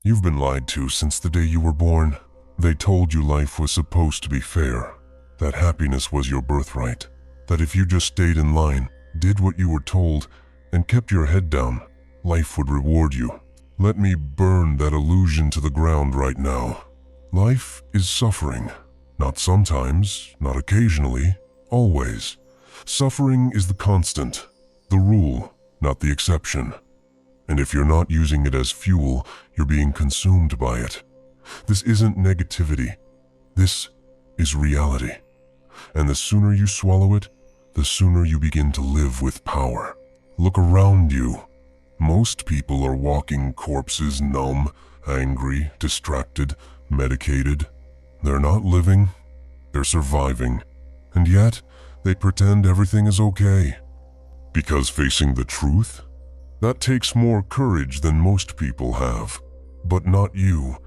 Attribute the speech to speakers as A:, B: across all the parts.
A: You've been lied to since the day you were born. They told you life was supposed to be fair, that happiness was your birthright, that if you just stayed in line, did what you were told, and kept your head down, life would reward you. Let me burn that illusion to the ground right now. Life is suffering. Not sometimes, not occasionally, always. Suffering is the constant, the rule, not the exception. And if you're not using it as fuel, you're being consumed by it. This isn't negativity. This is reality. And the sooner you swallow it, the sooner you begin to live with power. Look around you. Most people are walking corpses, numb, angry, distracted, medicated. They're not living, they're surviving. And yet, they pretend everything is okay. Because facing the truth? That takes more courage than most people have. But not you.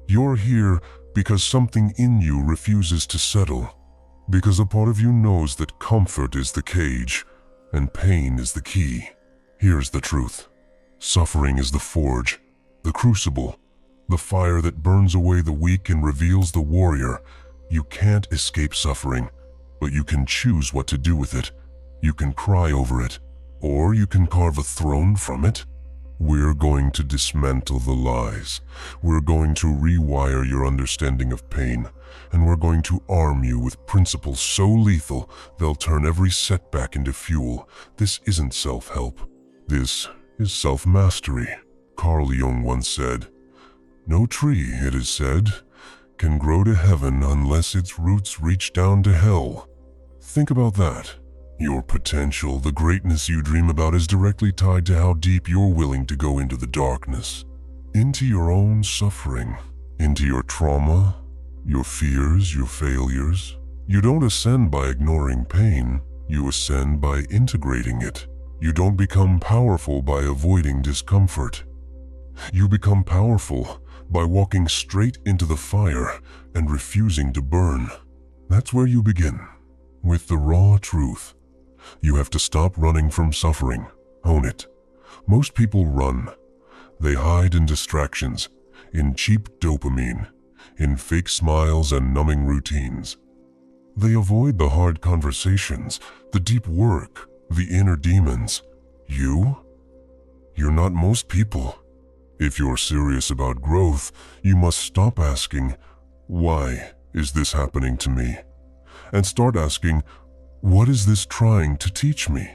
A: You're here because something in you refuses to settle. Because a part of you knows that comfort is the cage, and pain is the key. Here's the truth. Suffering is the forge, the crucible, the fire that burns away the weak and reveals the warrior. You can't escape suffering, but you can choose what to do with it. You can cry over it, or you can carve a throne from it. We're going to dismantle the lies. We're going to rewire your understanding of pain, and we're going to arm you with principles so lethal they'll turn every setback into fuel. This isn't self-help. This is self-mastery. Carl Jung once said, "No tree, it is said, can grow to heaven unless its roots reach down to hell." Think about that. Your potential, the greatness you dream about, is directly tied to how deep you're willing to go into the darkness, into your own suffering, into your trauma, your fears, your failures. You don't ascend by ignoring pain. You ascend by integrating it. You don't become powerful by avoiding discomfort. You become powerful by walking straight into the fire and refusing to burn. That's where you begin, with the raw truth. You have to stop running from suffering. Own it. Most people run. They hide in distractions, in cheap dopamine, in fake smiles and numbing routines. They avoid the hard conversations, the deep work, the inner demons. You're not most people. If you're serious about growth, you must stop asking, "Why is this happening to me?" and start asking, "What is this trying to teach me?"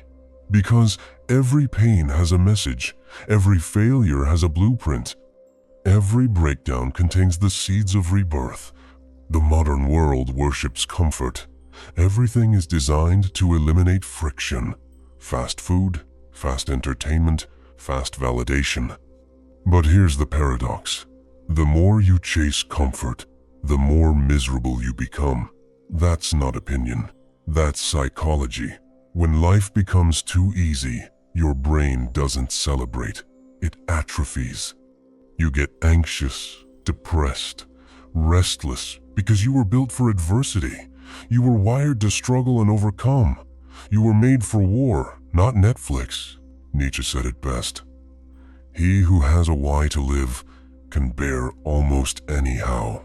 A: Because every pain has a message. Every failure has a blueprint. Every breakdown contains the seeds of rebirth. The modern world worships comfort. Everything is designed to eliminate friction. Fast food, fast entertainment, fast validation. But here's the paradox. The more you chase comfort, the more miserable you become. That's not opinion. That's psychology. When life becomes too easy, your brain doesn't celebrate. It atrophies. You get anxious, depressed, restless, because you were built for adversity. You were wired to struggle and overcome. You were made for war, not Netflix. Nietzsche said it best. He who has a why to live can bear almost anyhow.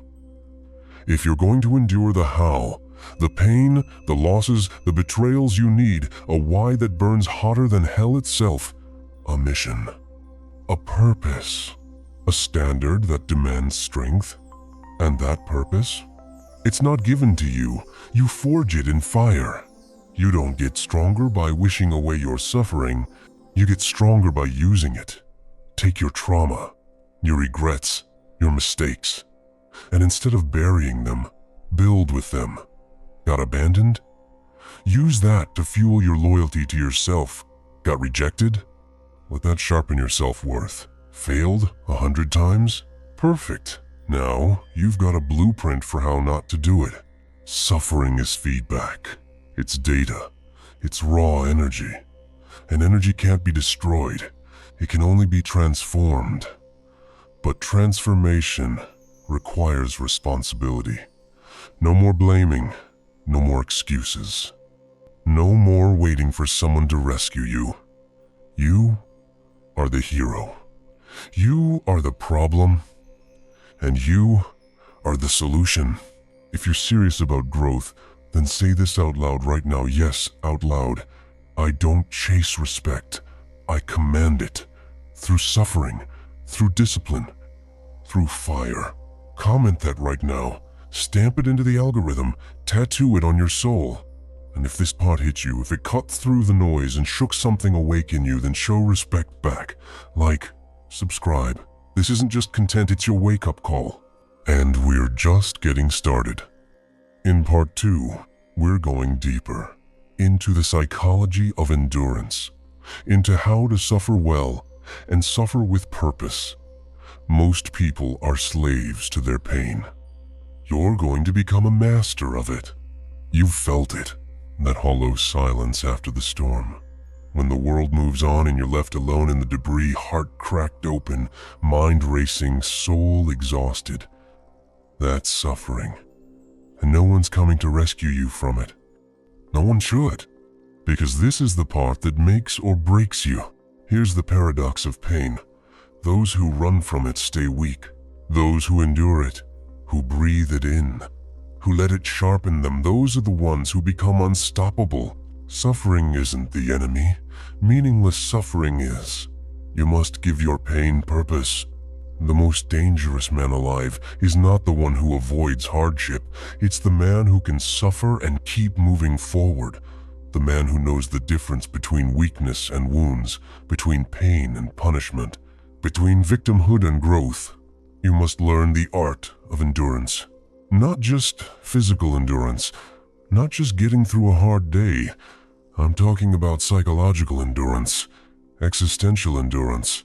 A: If you're going to endure the how, the pain, the losses, the betrayals, you need a why that burns hotter than hell itself. A mission. A purpose. A standard that demands strength. And that purpose? It's not given to you. You forge it in fire. You don't get stronger by wishing away your suffering. You get stronger by using it. Take your trauma, your regrets, your mistakes, and instead of burying them, build with them. Got abandoned? Use that to fuel your loyalty to yourself. Got rejected? Let that sharpen your self-worth. Failed 100 times? Perfect. Now, you've got a blueprint for how not to do it. Suffering is feedback. It's data. It's raw energy. And energy can't be destroyed. It can only be transformed. But transformation requires responsibility. No more blaming. No more excuses. No more waiting for someone to rescue you. You are the hero. You are the problem, And you are the solution. If you're serious about growth, then say this out loud right now. Yes, out loud. I don't chase respect. I command it. Through suffering, through discipline, through fire. Comment that right now. Stamp it into the algorithm. Tattoo it on your soul. And if this part hit you, if it cut through the noise and shook something awake in you, then show respect back. Like, subscribe. This isn't just content, it's your wake-up call. And we're just getting started. In part 2, we're going deeper into the psychology of endurance, into how to suffer well and suffer with purpose. Most people are slaves to their pain. You're going to become a master of it. You've felt it, that hollow silence after the storm. When the world moves on and you're left alone in the debris, heart cracked open, mind racing, soul exhausted. That's suffering. And no one's coming to rescue you from it. No one should, because this is the part that makes or breaks you. Here's the paradox of pain. Those who run from it stay weak. Those who endure it, who breathe it in, who let it sharpen them, those are the ones who become unstoppable. Suffering isn't the enemy. Meaningless suffering is. You must give your pain purpose. The most dangerous man alive is not the one who avoids hardship. It's the man who can suffer and keep moving forward. The man who knows the difference between weakness and wounds, between pain and punishment, between victimhood and growth. You must learn the art of endurance. Not just physical endurance, not just getting through a hard day. I'm talking about psychological endurance, existential endurance,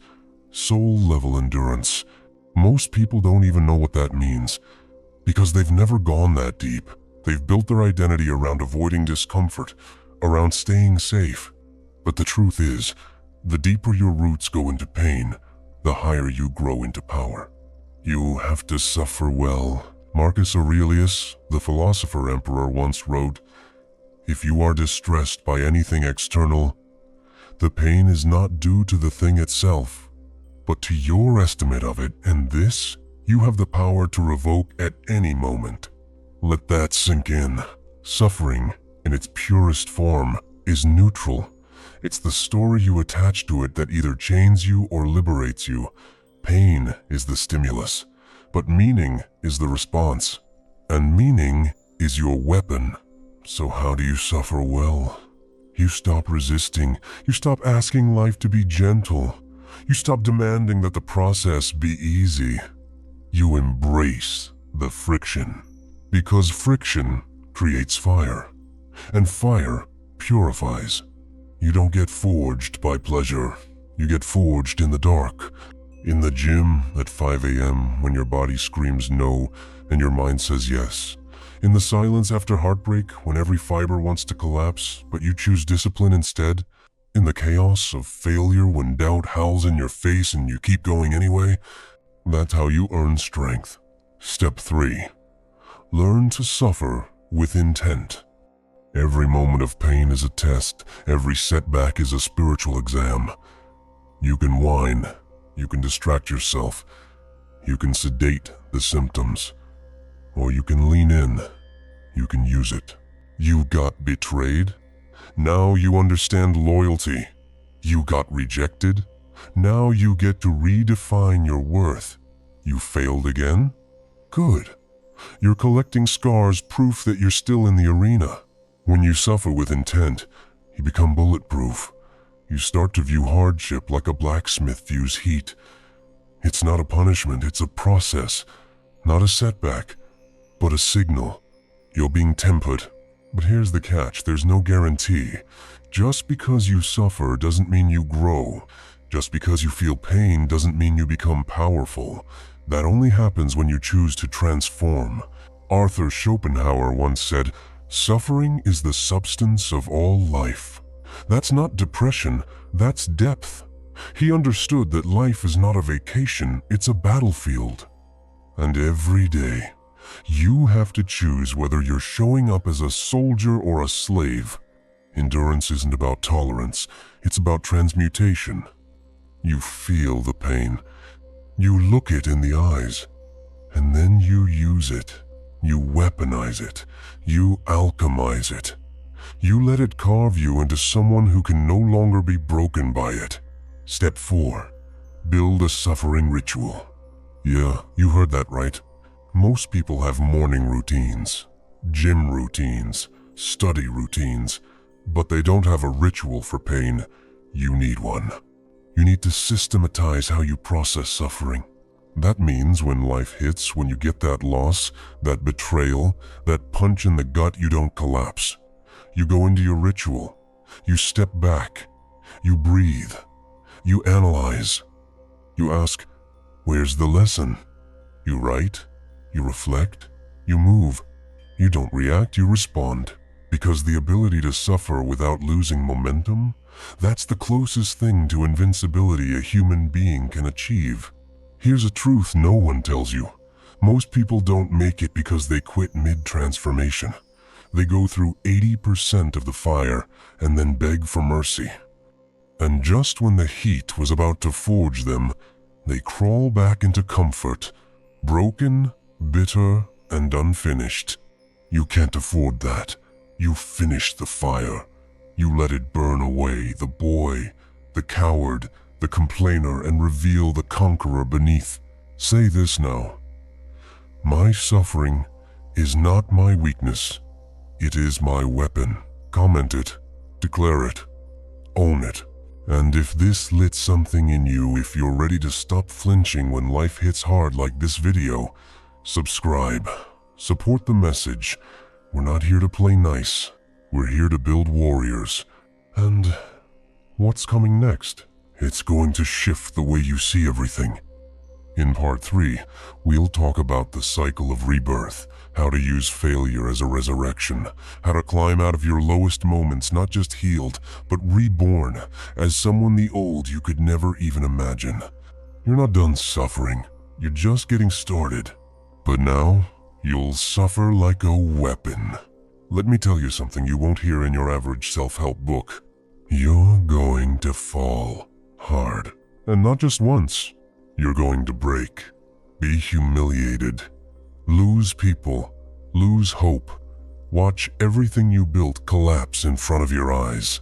A: soul-level endurance. Most people don't even know what that means, because they've never gone that deep. They've built their identity around avoiding discomfort, around staying safe. But the truth is, the deeper your roots go into pain, the higher you grow into power. You have to suffer well. Marcus Aurelius, the philosopher emperor, once wrote, "If you are distressed by anything external, the pain is not due to the thing itself, but to your estimate of it, and this you have the power to revoke at any moment." Let that sink in. Suffering, in its purest form, is neutral. It's the story you attach to it that either chains you or liberates you. Pain is the stimulus, but meaning is the response. And meaning is your weapon. So how do you suffer well? You stop resisting. You stop asking life to be gentle. You stop demanding that the process be easy. You embrace the friction. Because friction creates fire, and fire purifies. You don't get forged by pleasure. You get forged in the dark. In the gym at 5 a.m. when your body screams no and your mind says yes. In the silence after heartbreak when every fiber wants to collapse but you choose discipline instead. In the chaos of failure when doubt howls in your face and you keep going anyway. That's how you earn strength. Step 3. Learn to suffer with intent. Every moment of pain is a test. Every setback is a spiritual exam. You can whine. You can distract yourself. You can sedate the symptoms. Or you can lean in. You can use it. You got betrayed. Now you understand loyalty. You got rejected. Now you get to redefine your worth. You failed again? Good. You're collecting scars, proof that you're still in the arena. When you suffer with intent, you become bulletproof. You start to view hardship like a blacksmith views heat. It's not a punishment, it's a process. Not a setback, but a signal. You're being tempered. But here's the catch, there's no guarantee. Just because you suffer doesn't mean you grow. Just because you feel pain doesn't mean you become powerful. That only happens when you choose to transform. Arthur Schopenhauer once said, "Suffering is the substance of all life." That's not depression, that's depth. He understood that life is not a vacation, it's a battlefield. And every day, you have to choose whether you're showing up as a soldier or a slave. Endurance isn't about tolerance, it's about transmutation. You feel the pain. You look it in the eyes. And then you use it. You weaponize it. You alchemize it. You let it carve you into someone who can no longer be broken by it. Step 4. Build a suffering ritual. Yeah, you heard that right. Most people have morning routines, gym routines, study routines, but they don't have a ritual for pain. You need one. You need to systematize how you process suffering. That means when life hits, when you get that loss, that betrayal, that punch in the gut, you don't collapse. You go into your ritual. You step back. You breathe. You analyze. You ask, where's the lesson? You write. You reflect. You move. You don't react, you respond. Because the ability to suffer without losing momentum, that's the closest thing to invincibility a human being can achieve. Here's a truth no one tells you. Most people don't make it because they quit mid-transformation. They go through 80% of the fire and then beg for mercy. And just when the heat was about to forge them, they crawl back into comfort, broken, bitter, and unfinished. You can't afford that. You finish the fire. You let it burn away the boy, the coward, the complainer, and reveal the conqueror beneath. Say this now. My suffering is not my weakness. It is my weapon. Comment it. Declare it. Own it. And if this lit something in you, if you're ready to stop flinching when life hits hard like this video, subscribe. Support the message. We're not here to play nice. We're here to build warriors. And what's coming next? It's going to shift the way you see everything. In part 3, we'll talk about the cycle of rebirth, how to use failure as a resurrection, how to climb out of your lowest moments, not just healed, but reborn as someone the old you could never even imagine. You're not done suffering. You're just getting started. But now, you'll suffer like a weapon. Let me tell you something you won't hear in your average self-help book. You're going to fall hard. And not just once. You're going to break, be humiliated, lose people, lose hope, watch everything you built collapse in front of your eyes.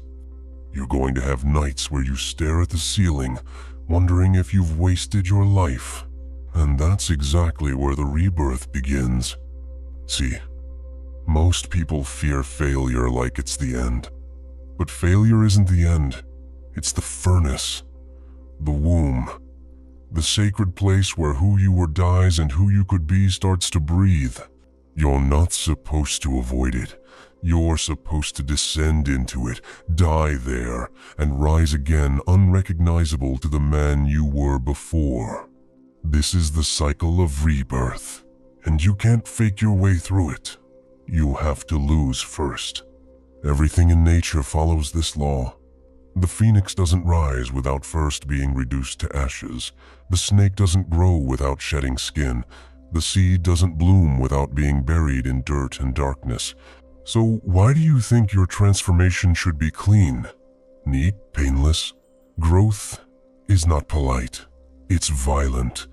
A: You're going to have nights where you stare at the ceiling, wondering if you've wasted your life. And that's exactly where the rebirth begins. See, most people fear failure like it's the end. But failure isn't the end. It's the furnace, the womb. The sacred place where who you were dies and who you could be starts to breathe. You're not supposed to avoid it. You're supposed to descend into it, die there, and rise again unrecognizable to the man you were before. This is the cycle of rebirth, and you can't fake your way through it. You have to lose first. Everything in nature follows this law. The phoenix doesn't rise without first being reduced to ashes. The snake doesn't grow without shedding skin. The seed doesn't bloom without being buried in dirt and darkness. So why do you think your transformation should be clean, neat, painless? Growth is not polite. It's violent.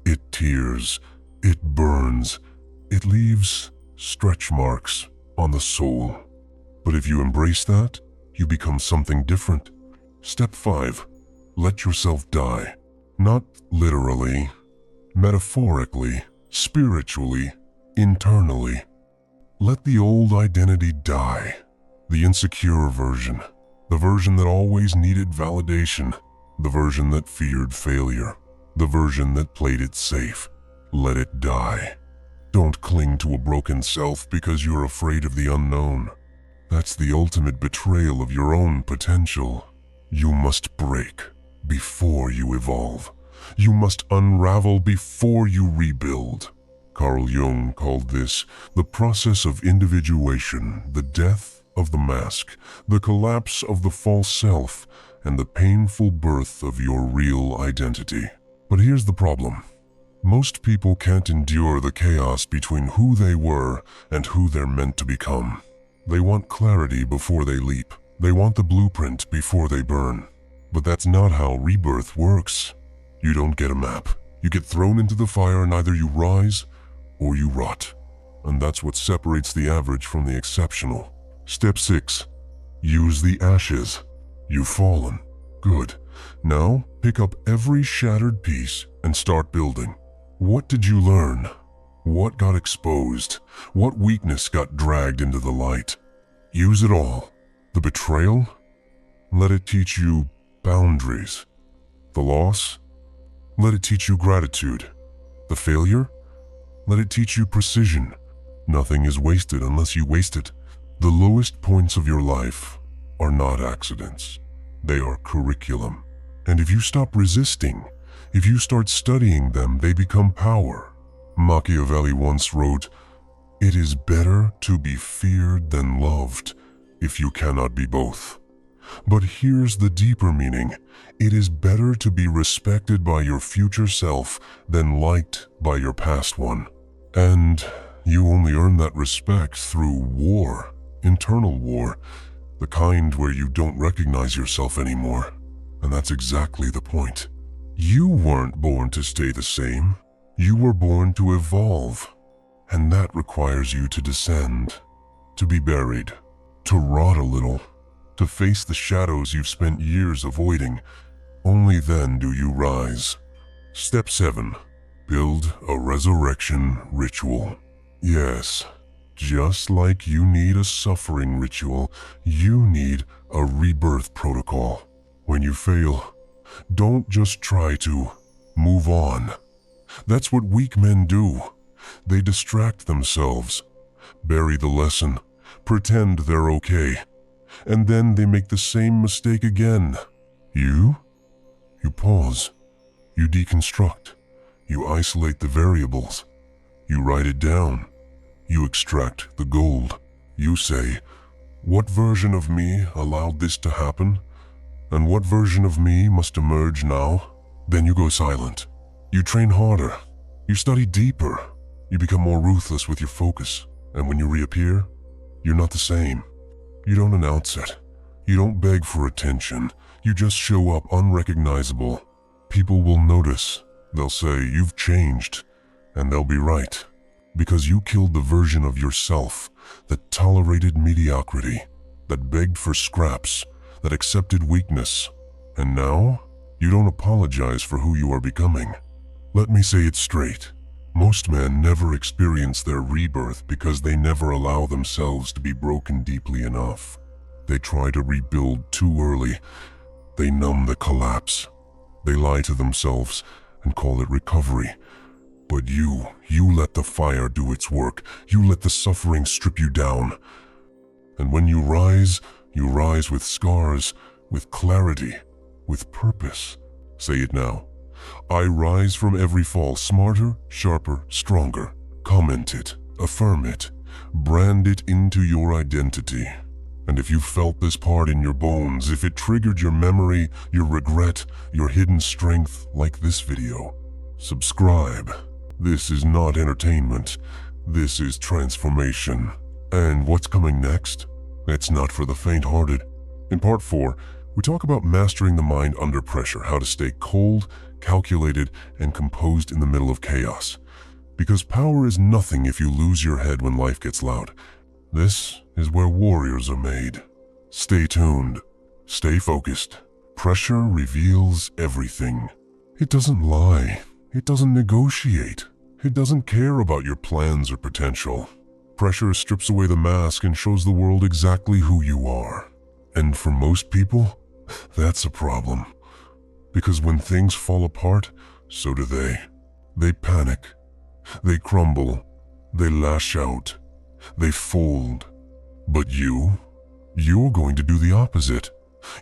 A: It tears. It burns. It leaves stretch marks on the soul. But if you embrace that, you become something different. Step 5. Let yourself die. Not literally, metaphorically, spiritually, internally. Let the old identity die. The insecure version. The version that always needed validation. The version that feared failure. The version that played it safe. Let it die. Don't cling to a broken self because you're afraid of the unknown. That's the ultimate betrayal of your own potential. You must break before you evolve. You must unravel before you rebuild. Carl Jung called this the process of individuation, the death of the mask, the collapse of the false self, and the painful birth of your real identity. But here's the problem. Most people can't endure the chaos between who they were and who they're meant to become. They want clarity before they leap. They want the blueprint before they burn. But that's not how rebirth works. You don't get a map. You get thrown into the fire and either you rise or you rot. And that's what separates the average from the exceptional. Step 6. Use the ashes. You've fallen. Good. Now, pick up every shattered piece and start building. What did you learn? What got exposed? What weakness got dragged into the light? Use it all. The betrayal? Let it teach you boundaries. The loss? Let it teach you gratitude. The failure? Let it teach you precision. Nothing is wasted unless you waste it. The lowest points of your life are not accidents. They are curriculum. And if you stop resisting, if you start studying them, they become power. Machiavelli once wrote, "It is better to be feared than loved, if you cannot be both." But here's the deeper meaning. It is better to be respected by your future self than liked by your past one. And you only earn that respect through war, internal war, the kind where you don't recognize yourself anymore. And that's exactly the point. You weren't born to stay the same. You were born to evolve. And that requires you to descend, to be buried, to rot a little, to face the shadows you've spent years avoiding. Only then do you rise. Step 7. Build a resurrection ritual. Yes, just like you need a suffering ritual, you need a rebirth protocol. When you fail, don't just try to move on. That's what weak men do. They distract themselves, bury the lesson, pretend they're okay, and then they make the same mistake again. You pause. You deconstruct. You isolate the variables. You write it down. You extract the gold. You say, what version of me allowed this to happen? And what version of me must emerge now? Then you go silent. You train harder. You study deeper. You become more ruthless with your focus. And when you reappear, you're not the same. You don't announce it. You don't beg for attention. You just show up unrecognizable. People will notice. They'll say, you've changed. And they'll be right. Because you killed the version of yourself that tolerated mediocrity, that begged for scraps, that accepted weakness. And now, you don't apologize for who you are becoming. Let me say it straight. Most men never experience their rebirth because they never allow themselves to be broken deeply enough. They try to rebuild too early. They numb the collapse. They lie to themselves and call it recovery. But you let the fire do its work. You let the suffering strip you down. And when you rise with scars, with clarity, with purpose. Say it now. I rise from every fall smarter, sharper, stronger. Comment it, affirm it, brand it into your identity. And if you felt this part in your bones, if it triggered your memory, your regret, your hidden strength like this video, subscribe. This is not entertainment. This is transformation. And what's coming next? It's not for the faint-hearted. In part 4, we talk about mastering the mind under pressure, how to stay cold, calculated, and composed in the middle of chaos. Because power is nothing if you lose your head when life gets loud. This is where warriors are made. Stay tuned. Stay focused. Pressure reveals everything. It doesn't lie. It doesn't negotiate. It doesn't care about your plans or potential. Pressure strips away the mask and shows the world exactly who you are. And for most people, that's a problem. Because when things fall apart, so do they. They panic. They crumble. They lash out. They fold. But you're going to do the opposite.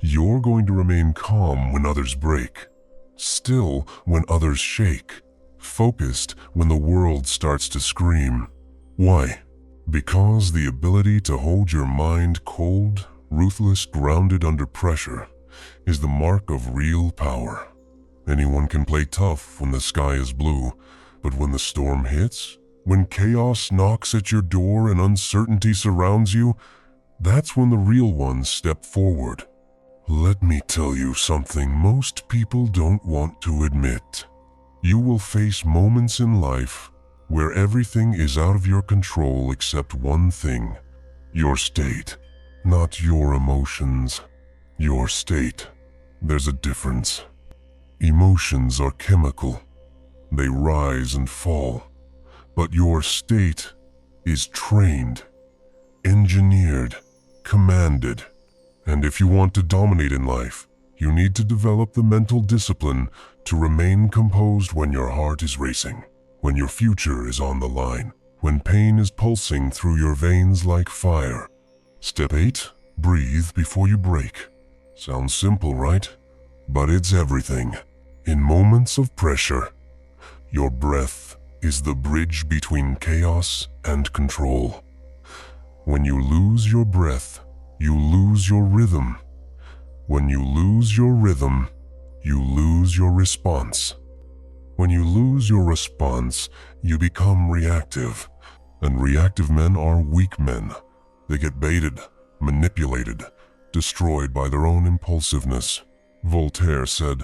A: You're going to remain calm when others break. Still when others shake. Focused when the world starts to scream. Why? Because the ability to hold your mind cold, ruthless, grounded under pressure is the mark of real power. Anyone can play tough when the sky is blue, but when the storm hits, when chaos knocks at your door and uncertainty surrounds you, that's when the real ones step forward. Let me tell you something most people don't want to admit. You will face moments in life where everything is out of your control except one thing: your state. Not your emotions. Your state. There's a difference. Emotions are chemical. They rise and fall. But your state is trained, engineered, commanded. And if you want to dominate in life, you need to develop the mental discipline to remain composed when your heart is racing, when your future is on the line, when pain is pulsing through your veins like fire. Step 8. Breathe before you break. Sounds simple, right? But it's everything. In moments of pressure, your breath is the bridge between chaos and control. When you lose your breath, you lose your rhythm. When you lose your rhythm, you lose your response. When you lose your response, you become reactive. And reactive men are weak men. They get baited, manipulated, destroyed by their own impulsiveness. Voltaire said,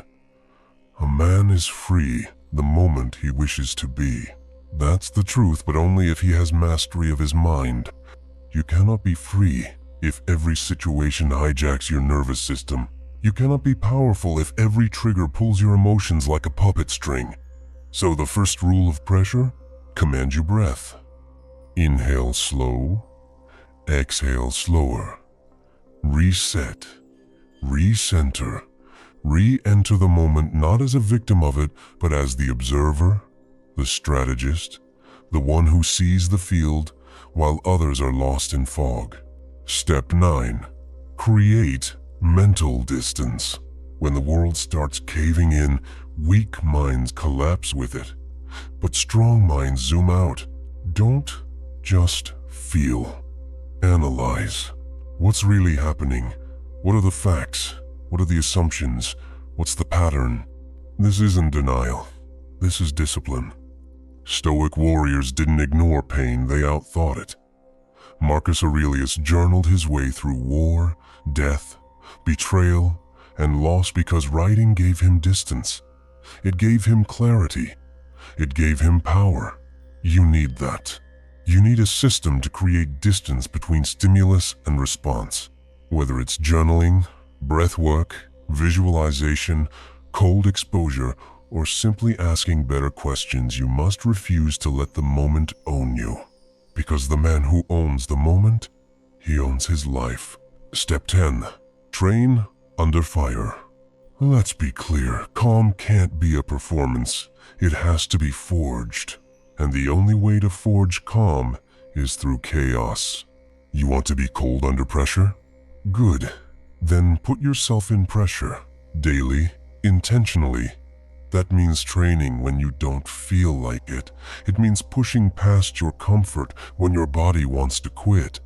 A: "A man is free the moment he wishes to be." That's the truth, but only if he has mastery of his mind. You cannot be free if every situation hijacks your nervous system. You cannot be powerful if every trigger pulls your emotions like a puppet string. So the first rule of pressure: command your breath. Inhale slow, exhale slower. Reset, recenter, re-enter the moment not as a victim of it, but as the observer, the strategist, the one who sees the field while others are lost in fog. Step 9. Create mental distance. When the world starts caving in, weak minds collapse with it. But strong minds zoom out. Don't just feel. Analyze. What's really happening? What are the facts? What are the assumptions? What's the pattern? This isn't denial. This is discipline. Stoic warriors didn't ignore pain, they outthought it. Marcus Aurelius journaled his way through war, death, betrayal, and loss because writing gave him distance. It gave him clarity. It gave him power. You need that. You need a system to create distance between stimulus and response. Whether it's journaling, breath work, visualization, cold exposure, or simply asking better questions, you must refuse to let the moment own you. Because the man who owns the moment, he owns his life. Step 10. Train under fire. Let's be clear, calm can't be a performance. It has to be forged. And the only way to forge calm is through chaos. You want to be cold under pressure? Good. Then put yourself in pressure, daily, intentionally. That means training when you don't feel like it. It means pushing past your comfort when your body wants to quit.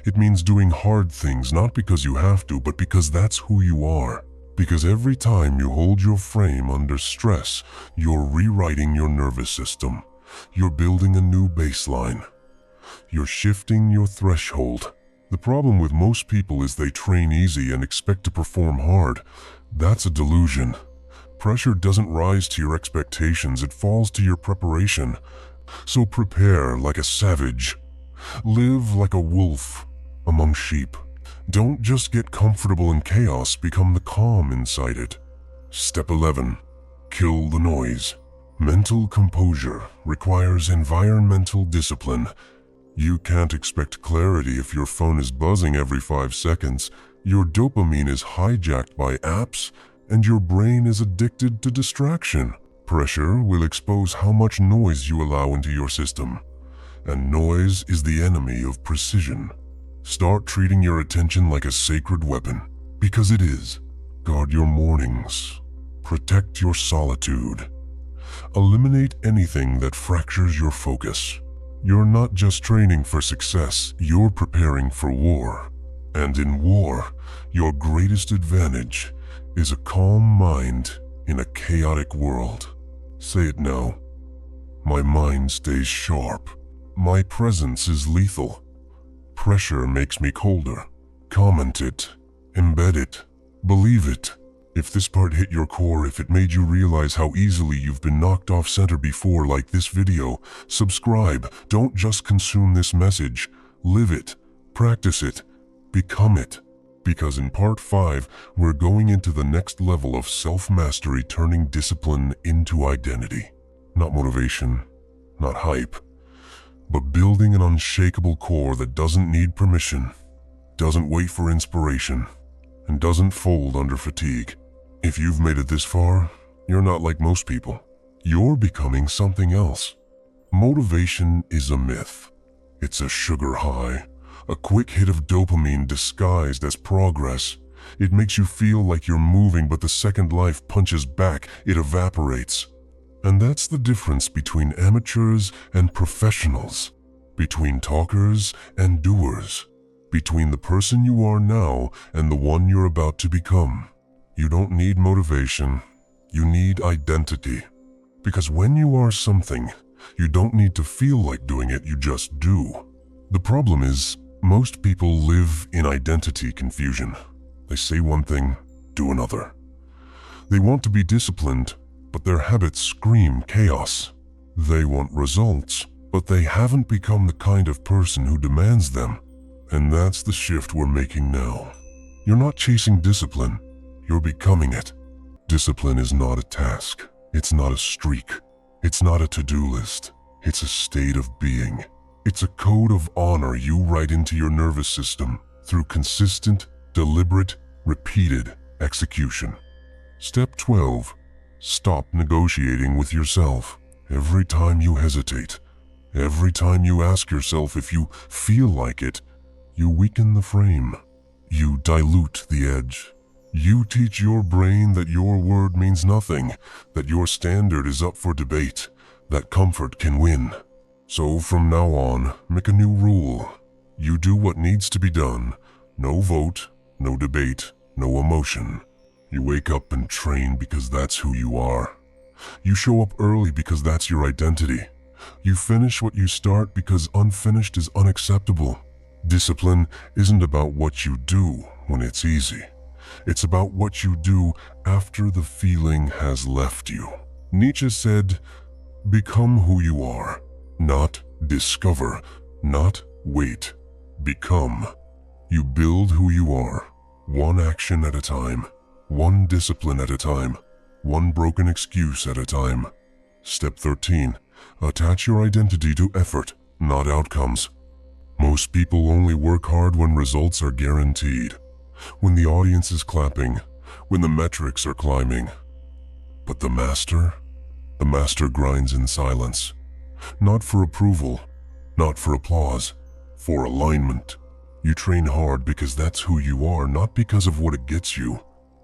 A: It means doing hard things not because you have to, but because that's who you are. Because every time you hold your frame under stress, you're rewriting your nervous system. You're building a new baseline. You're shifting your threshold. The problem with most people is they train easy and expect to perform hard. That's a delusion. Pressure doesn't rise to your expectations, it falls to your preparation. So prepare like a savage. Live like a wolf among sheep. Don't just get comfortable in chaos, become the calm inside it. Step 11. Kill the noise. Mental composure requires environmental discipline. You can't expect clarity if your phone is buzzing every 5 seconds, your dopamine is hijacked by apps, and your brain is addicted to distraction. Pressure will expose how much noise you allow into your system. And noise is the enemy of precision. Start treating your attention like a sacred weapon, because it is. Guard your mornings. Protect your solitude. Eliminate anything that fractures your focus. You're not just training for success, you're preparing for war. And in war, your greatest advantage is a calm mind in a chaotic world. Say it now. My mind stays sharp. My presence is lethal. Pressure makes me colder. Comment it. Embed it. Believe it. If this part hit your core, if it made you realize how easily you've been knocked off center before, like this video, subscribe. Don't just consume this message. Live it. Practice it. Become it. Because in part 5, we're going into the next level of self-mastery, turning discipline into identity. Not motivation, not hype, but building an unshakable core that doesn't need permission, doesn't wait for inspiration, and doesn't fold under fatigue. If you've made it this far, you're not like most people. You're becoming something else. Motivation is a myth. It's a sugar high, a quick hit of dopamine disguised as progress. It makes you feel like you're moving, but the second life punches back, it evaporates. And that's the difference between amateurs and professionals, between talkers and doers, between the person you are now and the one you're about to become. You don't need motivation, you need identity. Because when you are something, you don't need to feel like doing it, you just do. The problem is, most people live in identity confusion. They say one thing, do another. They want to be disciplined, but their habits scream chaos. They want results, but they haven't become the kind of person who demands them. And that's the shift we're making now. You're not chasing discipline, you're becoming it. Discipline is not a task, it's not a streak, it's not a to-do list, it's a state of being. It's a code of honor you write into your nervous system through consistent, deliberate, repeated execution. Step 12. Stop negotiating with yourself. Every time you hesitate, every time you ask yourself if you feel like it, you weaken the frame. You dilute the edge. You teach your brain that your word means nothing, that your standard is up for debate, that comfort can win. So from now on, make a new rule. You do what needs to be done. No vote, no debate, no emotion. You wake up and train because that's who you are. You show up early because that's your identity. You finish what you start because unfinished is unacceptable. Discipline isn't about what you do when it's easy. It's about what you do after the feeling has left you. Nietzsche said, "Become who you are. Not discover, not wait. Become." You build who you are, one action at a time. One discipline at a time, one broken excuse at a time. Step 13. Attach your identity to effort, not outcomes. Most people only work hard when results are guaranteed, when the audience is clapping, when the metrics are climbing. But the master grinds in silence. Not for approval, not for applause, for alignment. You train hard because that's who you are, not because of what it gets you.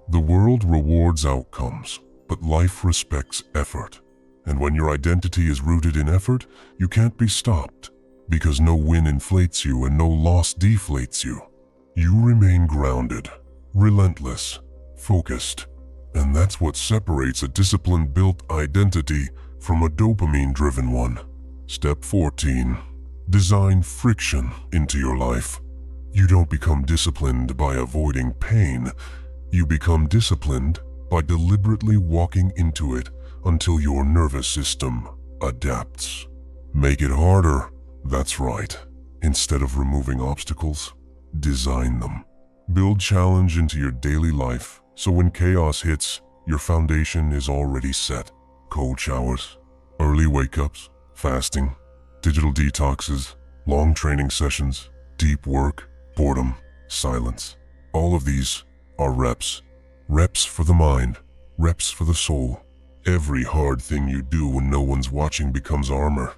A: The world rewards outcomes, but life respects effort. And when your identity is rooted in effort, you can't be stopped, because no win inflates you and no loss deflates you. You remain grounded, relentless, focused, and that's what separates a discipline-built identity from a dopamine-driven one. Step 14. Design friction into your life. You don't become disciplined by avoiding pain. You become disciplined by deliberately walking into it until your nervous system adapts. Make it harder, that's right. Instead of removing obstacles, design them. Build challenge into your daily life so when chaos hits, your foundation is already set. Cold showers, early wake-ups, fasting, digital detoxes, long training sessions, deep work, boredom, silence. All of these are reps. Reps for the mind, reps for the soul. Every hard thing you do when no one's watching becomes armor.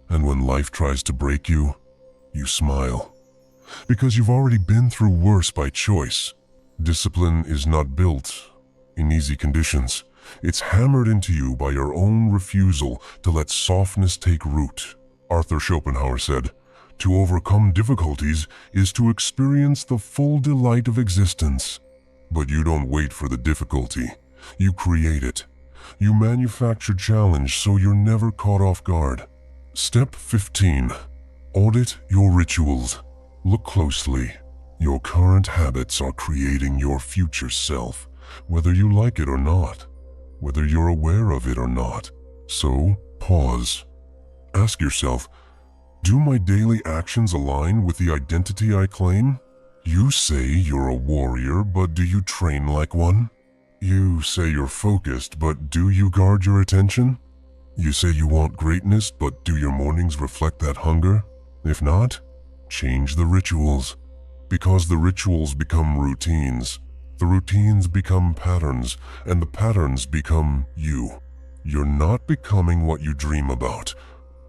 A: And when life tries to break you, you smile. Because you've already been through worse by choice. Discipline is not built in easy conditions. It's hammered into you by your own refusal to let softness take root. Arthur Schopenhauer said, "To overcome difficulties is to experience the full delight of existence." But you don't wait for the difficulty. You create it. You manufacture challenge so you're never caught off guard. Step 15. Audit your rituals. Look closely. Your current habits are creating your future self. whether you like it or not, whether you're aware of it or not. So, pause. Ask yourself, do my daily actions align with the identity I claim? You say you're a warrior, but do you train like one? You say you're focused, but do you guard your attention? You say you want greatness, but do your mornings reflect that hunger? If not, change the rituals. Because the rituals become routines, the routines become patterns, and the patterns become you. You're not becoming what you dream about.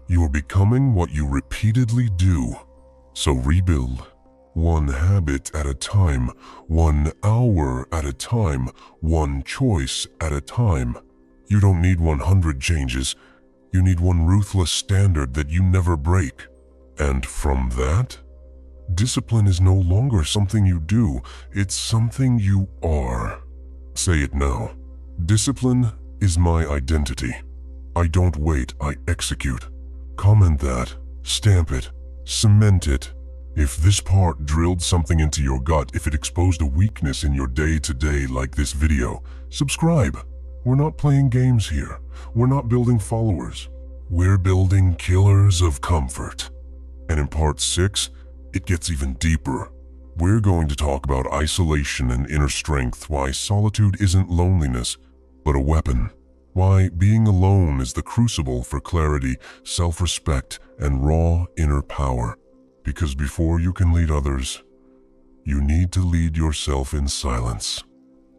A: You're becoming what you repeatedly do. So rebuild. One habit at a time, 1 hour at a time, one choice at a time. You don't need 100 changes. You need one ruthless standard that you never break. And from that, discipline is no longer something you do, it's something you are. Say it now. Discipline is my identity. I don't wait, I execute. Comment that, stamp it, cement it. If this part drilled something into your gut, if it exposed a weakness in your day-to-day like this video, subscribe. We're not playing games here. We're not building followers. We're building killers of comfort. And in part 6, it gets even deeper. We're going to talk about isolation and inner strength, why solitude isn't loneliness, but a weapon. Why being alone is the crucible for clarity, self-respect, and raw inner power. Because before you can lead others, you need to lead yourself in silence.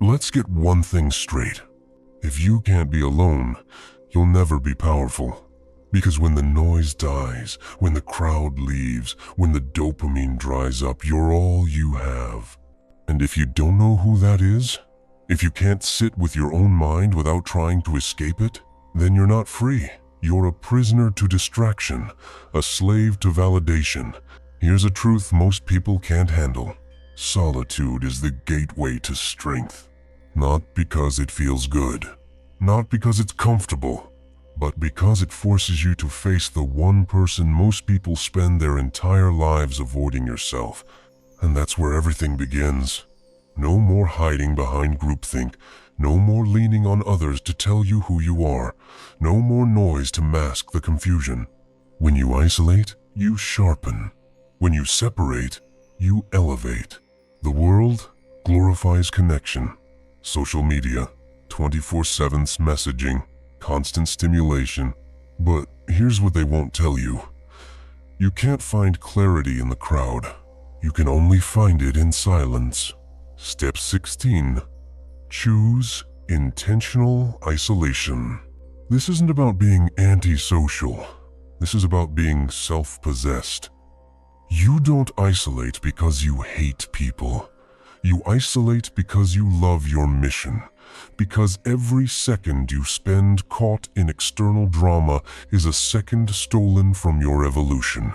A: Let's get one thing straight. If you can't be alone, you'll never be powerful. Because when the noise dies, when the crowd leaves, when the dopamine dries up, you're all you have. And if you don't know who that is, if you can't sit with your own mind without trying to escape it, then you're not free. You're a prisoner to distraction, a slave to validation. Here's a truth most people can't handle. Solitude is the gateway to strength. Not because it feels good, not because it's comfortable, but because it forces you to face the one person most people spend their entire lives avoiding: yourself. And that's where everything begins. No more hiding behind groupthink, no more leaning on others to tell you who you are, no more noise to mask the confusion. When you isolate, you sharpen. When you separate, you elevate. The world glorifies connection. Social media, 24/7 messaging, constant stimulation. But here's what they won't tell you. You can't find clarity in the crowd. You can only find it in silence. Step 16. Choose intentional isolation. This isn't about being antisocial. This is about being self-possessed. You don't isolate because you hate people. You isolate because you love your mission. Because every second you spend caught in external drama is a second stolen from your evolution.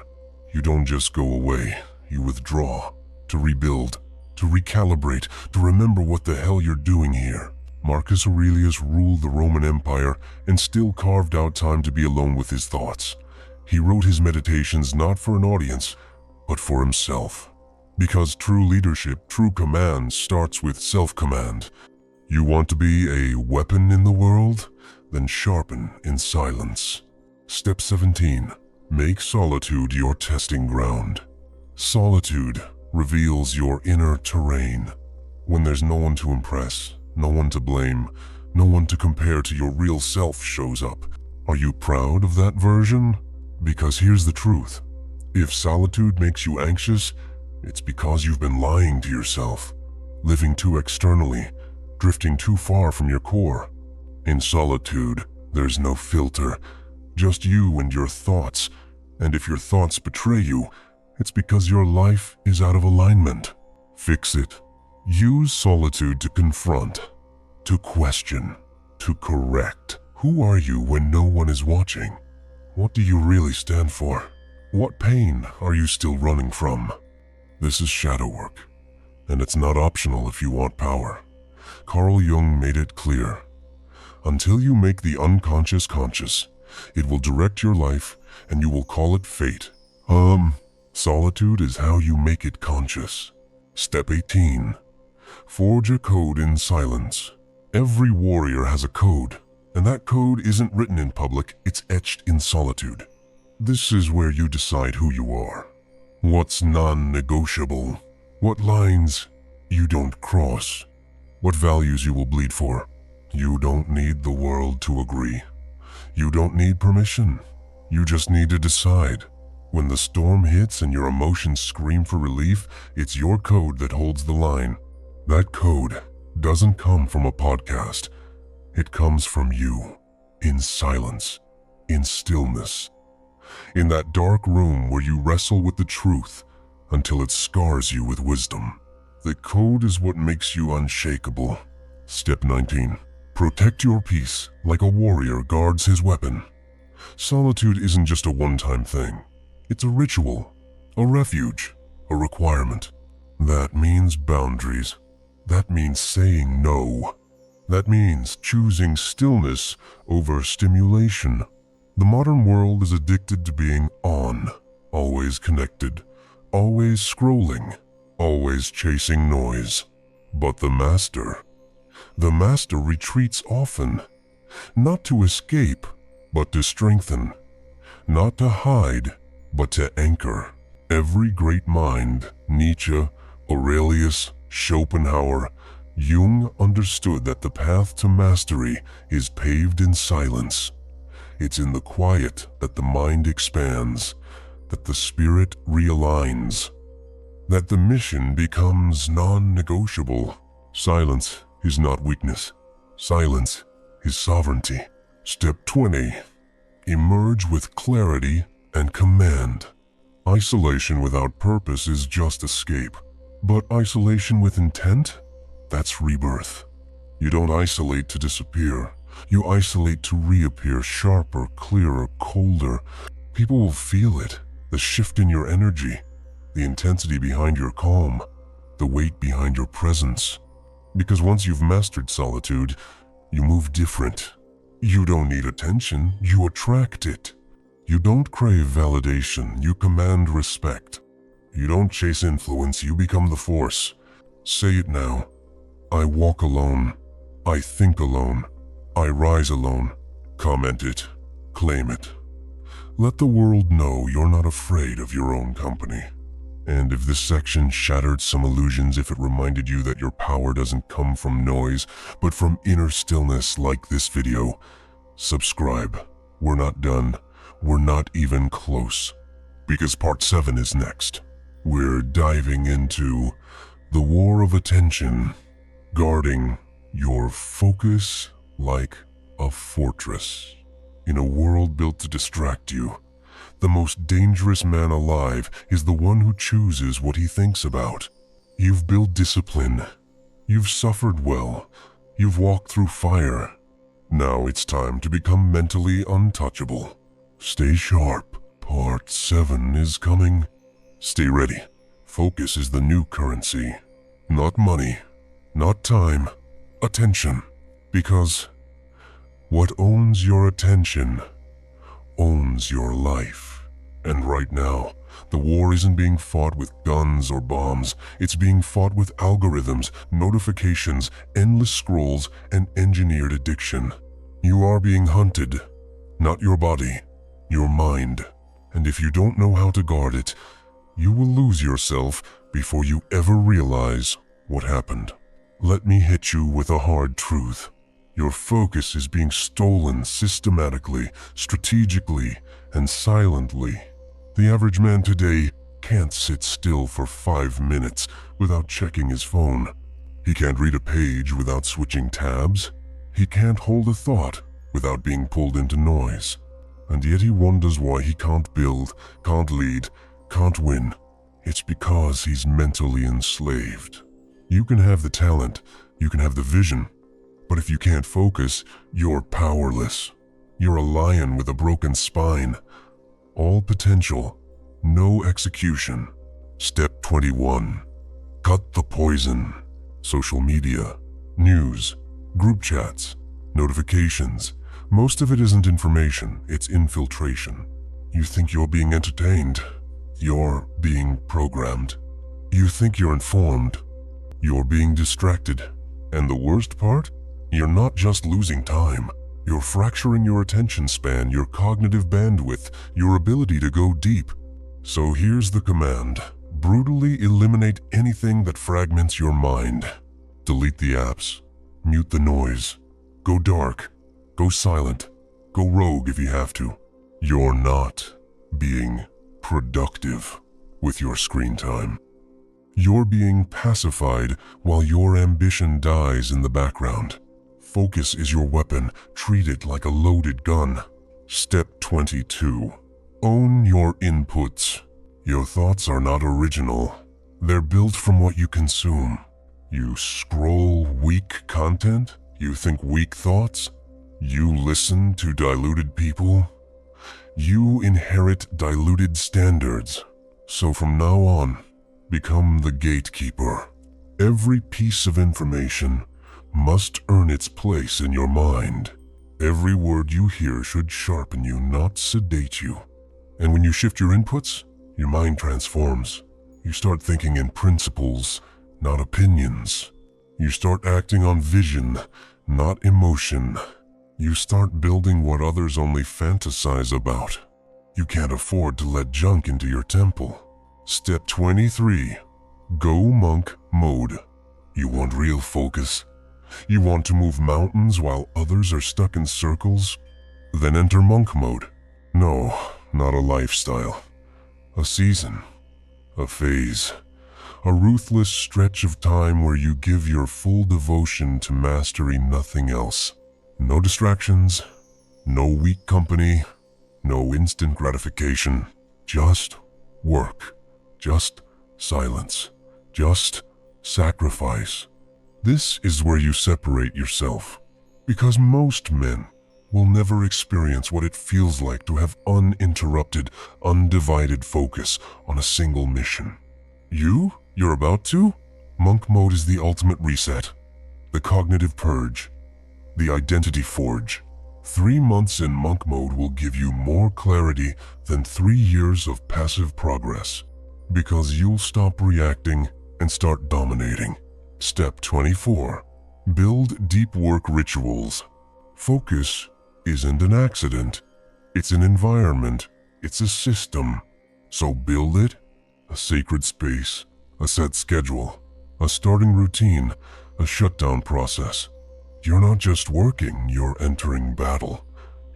A: You don't just go away. You withdraw. To rebuild. To recalibrate, to remember what the hell you're doing here. Marcus Aurelius ruled the Roman Empire and still carved out time to be alone with his thoughts. He wrote his meditations not for an audience, but for himself. Because true leadership, true command starts with self-command. You want to be a weapon in the world? Then sharpen in silence. Step 17. Make solitude your testing ground. Solitude reveals your inner terrain. When there's no one to impress, no one to blame, no one to compare to, your real self shows up. Are you proud of that version? Because here's the truth. If solitude makes you anxious, it's because you've been lying to yourself, living too externally, drifting too far from your core. In solitude, there's no filter, just you and your thoughts. And if your thoughts betray you, it's because your life is out of alignment. Fix it. Use solitude to confront, to question, to correct. Who are you when no one is watching? What do you really stand for? What pain are you still running from? This is shadow work, and it's not optional if you want power. Carl Jung made it clear. Until you make the unconscious conscious, it will direct your life and you will call it fate. Solitude is how you make it conscious. Step 18. Forge a code in silence. Every warrior has a code, and that code isn't written in public, it's etched in solitude. This is where you decide who you are, what's non-negotiable, what lines you don't cross, what values you will bleed for. You don't need the world to agree. You don't need permission. You just need to decide. When the storm hits and your emotions scream for relief, it's your code that holds the line. That code doesn't come from a podcast. It comes from you, in silence, in stillness, in that dark room where you wrestle with the truth until it scars you with wisdom. The code is what makes you unshakable. Step 19. Protect your peace like a warrior guards his weapon. Solitude isn't just a one-time thing. It's a ritual, a refuge, a requirement. That means boundaries. That means saying no. That means choosing stillness over stimulation. The modern world is addicted to being on, always connected, always scrolling, always chasing noise. But the master retreats often, not to escape, but to strengthen, not to hide, but to anchor. Every great mind, Nietzsche, Aurelius, Schopenhauer, Jung understood that the path to mastery is paved in silence. It's in the quiet that the mind expands, that the spirit realigns, that the mission becomes non-negotiable. Silence is not weakness. Silence is sovereignty. Step 20. Emerge with clarity and command. Isolation without purpose is just escape. But isolation with intent? That's rebirth. You don't isolate to disappear. You isolate to reappear sharper, clearer, colder. People will feel it, the shift in your energy, the intensity behind your calm, the weight behind your presence. Because once you've mastered solitude, you move different. You don't need attention, you attract it. You don't crave validation, you command respect. You don't chase influence, you become the force. Say it now. I walk alone. I think alone. I rise alone. Comment it. Claim it. Let the world know you're not afraid of your own company. And if this section shattered some illusions, if it reminded you that your power doesn't come from noise, but from inner stillness like this video, subscribe. We're not done. We're not even close. Because part 7 is next. We're diving into the war of attention, guarding your focus like a fortress. In a world built to distract you, the most dangerous man alive is the one who chooses what he thinks about. You've built discipline. You've suffered well. You've walked through fire. Now it's time to become mentally untouchable. Stay sharp. Part 7 is coming. Stay ready. Focus is the new currency. Not money. Not time. Attention. Because what owns your attention owns your life. And right now, the war isn't being fought with guns or bombs. It's being fought with algorithms, notifications, endless scrolls, and engineered addiction. You are being hunted. Not your body, your mind. And if you don't know how to guard it, you will lose yourself before you ever realize what happened. Let me hit you with a hard truth. Your focus is being stolen systematically, strategically, and silently. The average man today can't sit still for 5 minutes without checking his phone. He can't read a page without switching tabs. He can't hold a thought without being pulled into noise. And yet he wonders why he can't build, can't lead, can't win. It's because he's mentally enslaved. You can have the talent, you can have the vision, but if you can't focus, you're powerless. You're a lion with a broken spine. All potential, no execution. Step 21. Cut the poison. Social media, news, group chats, notifications. Most of it isn't information, it's infiltration. You think you're being entertained. You're being programmed. You think you're informed. You're being distracted. And the worst part? You're not just losing time. You're fracturing your attention span, your cognitive bandwidth, your ability to go deep. So here's the command. Brutally eliminate anything that fragments your mind. Delete the apps. Mute the noise. Go dark. Go silent. Go rogue if you have to. You're not being productive with your screen time. You're being pacified while your ambition dies in the background. Focus is your weapon. Treat it like a loaded gun. Step 22. Own your inputs. Your thoughts are not original. They're built from what you consume. You scroll weak content? You think weak thoughts? You listen to diluted people? You inherit diluted standards. So from now on, become the gatekeeper. Every piece of information must earn its place in your mind. Every word you hear should sharpen you, not sedate you. And when you shift your inputs, your mind transforms. You start thinking in principles, not opinions. You start acting on vision, not emotion. You start building what others only fantasize about. You can't afford to let junk into your temple. Step 23. Go monk mode. You want real focus? You want to move mountains while others are stuck in circles? Then enter monk mode. No, not a lifestyle. A season. A phase. A ruthless stretch of time where you give your full devotion to mastery, nothing else. No distractions, no weak company, no instant gratification. Just work. Just silence. Just sacrifice. This is where you separate yourself, because most men will never experience what it feels like to have uninterrupted, undivided focus on a single mission. You're about to? Monk mode is the ultimate reset, the cognitive purge, the identity forge. 3 months in monk mode will give you more clarity than 3 years of passive progress, because you'll stop reacting and start dominating. Step 24. Build deep work rituals. Focus isn't an accident. It's an environment. It's a system. So build it. A sacred space. A set schedule. A starting routine. A shutdown process. You're not just working, you're entering battle.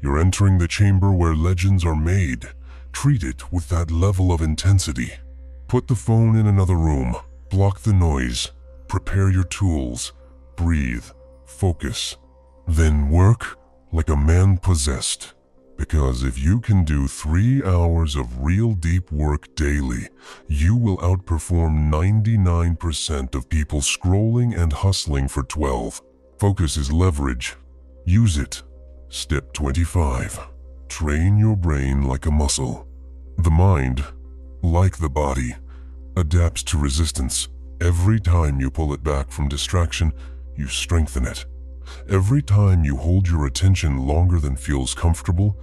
A: You're entering the chamber where legends are made. Treat it with that level of intensity. Put the phone in another room. Block the noise. Prepare your tools. Breathe. Focus. Then work like a man possessed. Because if you can do 3 hours of real deep work daily, you will outperform 99% of people scrolling and hustling for 12. Focus is leverage. Use it. Step 25. Train your brain like a muscle. The mind, like the body, adapts to resistance. Every time you pull it back from distraction, you strengthen it. Every time you hold your attention longer than feels comfortable,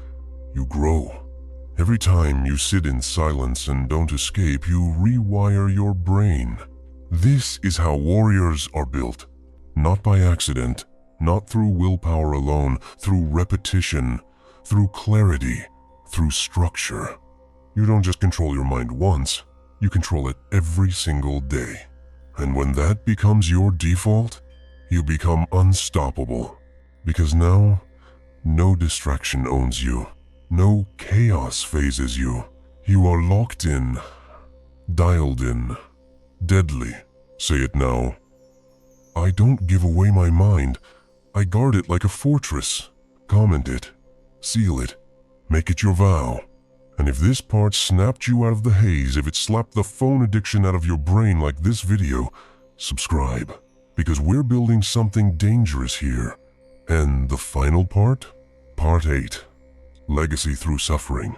A: you grow. Every time you sit in silence and don't escape, you rewire your brain. This is how warriors are built. Not by accident, not through willpower alone, through repetition, through clarity, through structure. You don't just control your mind once, you control it every single day. And when that becomes your default, you become unstoppable. Because now, no distraction owns you. No chaos phases you. You are locked in, dialed in, deadly. Say it now. I don't give away my mind. I guard it like a fortress. Comment it. Seal it. Make it your vow. And if this part snapped you out of the haze, if it slapped the phone addiction out of your brain like this video, subscribe. Because we're building something dangerous here. And the final part? Part 8. Legacy through suffering.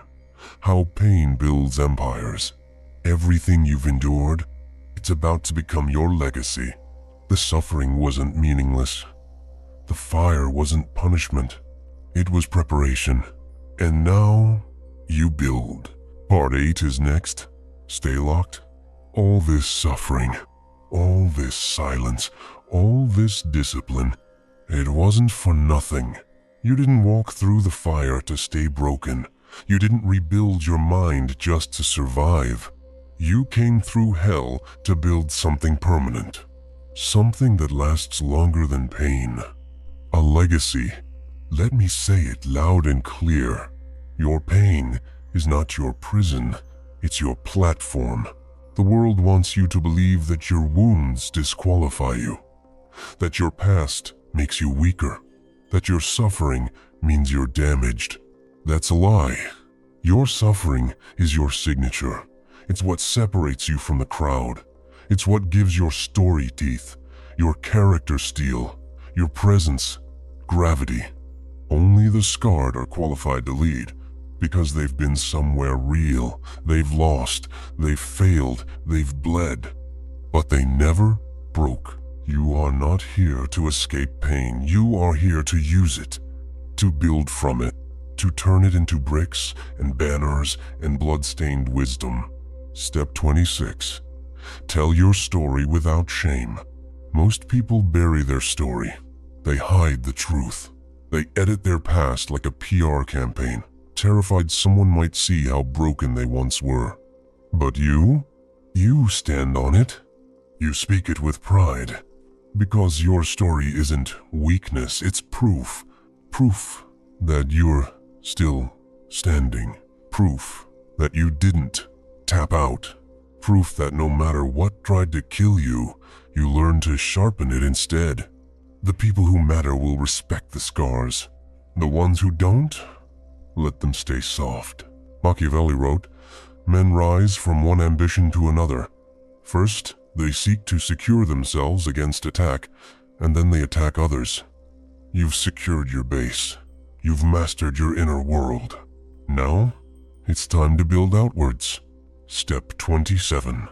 A: How pain builds empires. Everything you've endured, it's about to become your legacy. The suffering wasn't meaningless. The fire wasn't punishment. It was preparation. And now, you build. Part 8 is next. Stay locked. All this suffering, All this silence, all this discipline, it wasn't for nothing. You didn't walk through the fire to stay broken. You didn't rebuild your mind just to survive. You came through hell to build something permanent. Something that lasts longer than pain. A legacy. Let me say it loud and clear. Your pain is not your prison, it's your platform. The world wants you to believe that your wounds disqualify you, that your past makes you weaker, that your suffering means you're damaged. That's a lie. Your suffering is your signature. It's what separates you from the crowd. It's what gives your story teeth, your character steel, your presence, gravity. Only the scarred are qualified to lead, because they've been somewhere real. They've lost, they've failed, they've bled. But they never broke. You are not here to escape pain. You are here to use it, to build from it, to turn it into bricks and banners and blood-stained wisdom. Step 26. Tell your story without shame. Most people bury their story. They hide the truth. They edit their past like a PR campaign, terrified someone might see how broken they once were. But you stand on it. You speak it with pride. Because your story isn't weakness, it's proof. Proof that you're still standing. Proof that you didn't tap out. Proof that no matter what tried to kill you, you learned to sharpen it instead. The people who matter will respect the scars. The ones who don't, let them stay soft. Machiavelli wrote, "Men rise from one ambition to another. First, they seek to secure themselves against attack, and then they attack others." You've secured your base. You've mastered your inner world. Now, it's time to build outwards. Step 27.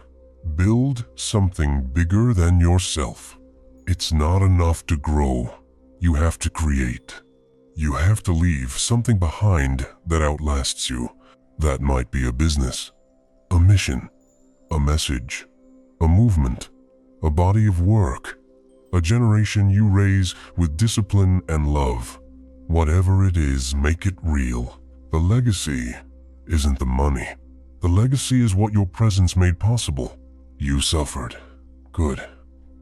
A: Build something bigger than yourself. It's not enough to grow. You have to create. You have to leave something behind that outlasts you. That might be a business, a mission, a message, a movement, a body of work, a generation you raise with discipline and love. Whatever it is, make it real. The legacy isn't the money. The legacy is what your presence made possible. You suffered. Good.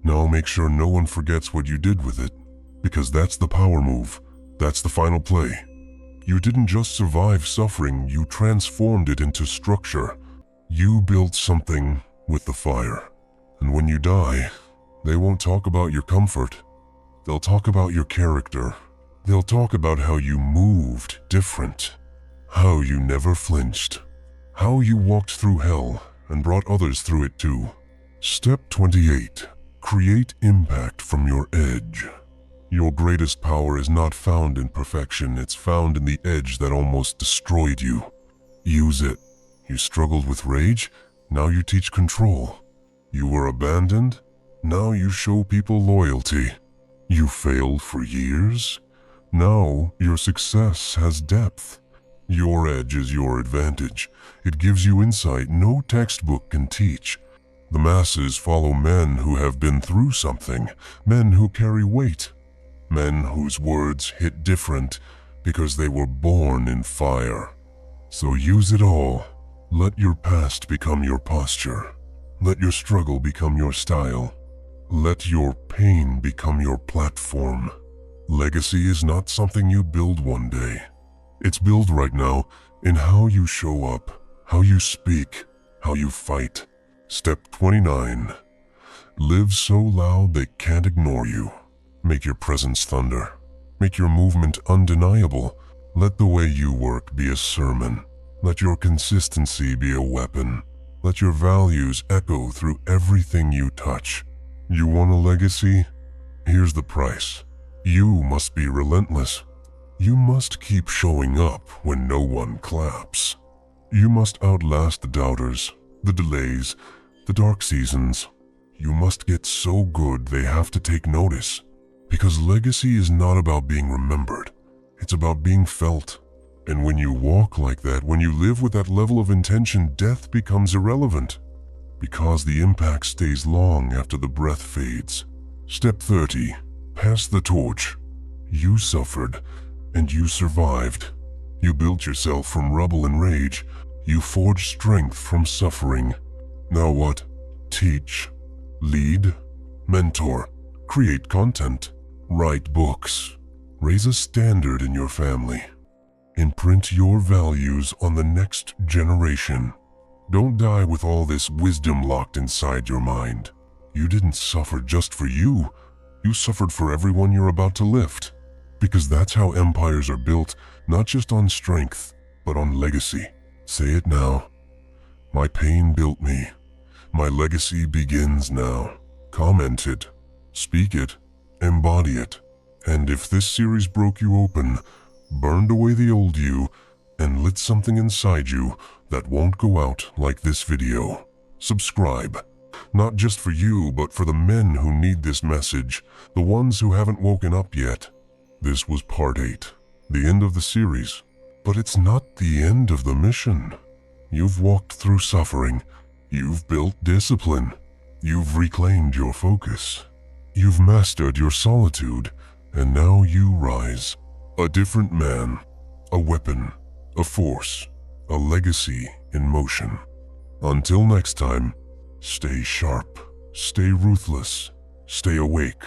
A: Now make sure no one forgets what you did with it, because that's the power move. That's the final play. You didn't just survive suffering, you transformed it into structure. You built something with the fire. And when you die, they won't talk about your comfort. They'll talk about your character. They'll talk about how you moved different, how you never flinched, how you walked through hell and brought others through it too. Step 28. Create impact from your edge. Your greatest power is not found in perfection, it's found in the edge that almost destroyed you. Use it. You struggled with rage, now you teach control. You were abandoned, now you show people loyalty. You failed for years, now your success has depth. Your edge is your advantage. It gives you insight no textbook can teach. The masses follow men who have been through something, men who carry weight, men whose words hit different because they were born in fire. So use it all. Let your past become your posture. Let your struggle become your style. Let your pain become your platform. Legacy is not something you build one day. It's built right now in how you show up, how you speak, how you fight. Step 29. Live so loud they can't ignore you. Make your presence thunder. Make your movement undeniable. Let the way you work be a sermon. Let your consistency be a weapon. Let your values echo through everything you touch. You want a legacy? Here's the price. You must be relentless. You must keep showing up when no one claps. You must outlast the doubters, the delays, the dark seasons. You must get so good they have to take notice. Because legacy is not about being remembered. It's about being felt. And when you walk like that, when you live with that level of intention, death becomes irrelevant. because the impact stays long after the breath fades. Step 30. Pass the torch. You suffered, and you survived. You built yourself from rubble and rage. You forged strength from suffering. Now what? Teach, lead, mentor, create content, write books, raise a standard in your family. Imprint your values on the next generation. Don't die with all this wisdom locked inside your mind. You didn't suffer just for you. You suffered for everyone you're about to lift. Because that's how empires are built, not just on strength, but on legacy. Say it now. My pain built me. My legacy begins now. Comment it. Speak it. Embody it. And if this series broke you open, burned away the old you, and lit something inside you that won't go out like this video, subscribe. Not just for you, but for the men who need this message, the ones who haven't woken up yet. This was part 8, the end of the series. But it's not the end of the mission. You've walked through suffering. You've built discipline. You've reclaimed your focus. You've mastered your solitude, and now you rise. A different man, a weapon, a force, a legacy in motion. Until next time, stay sharp, stay ruthless, stay awake.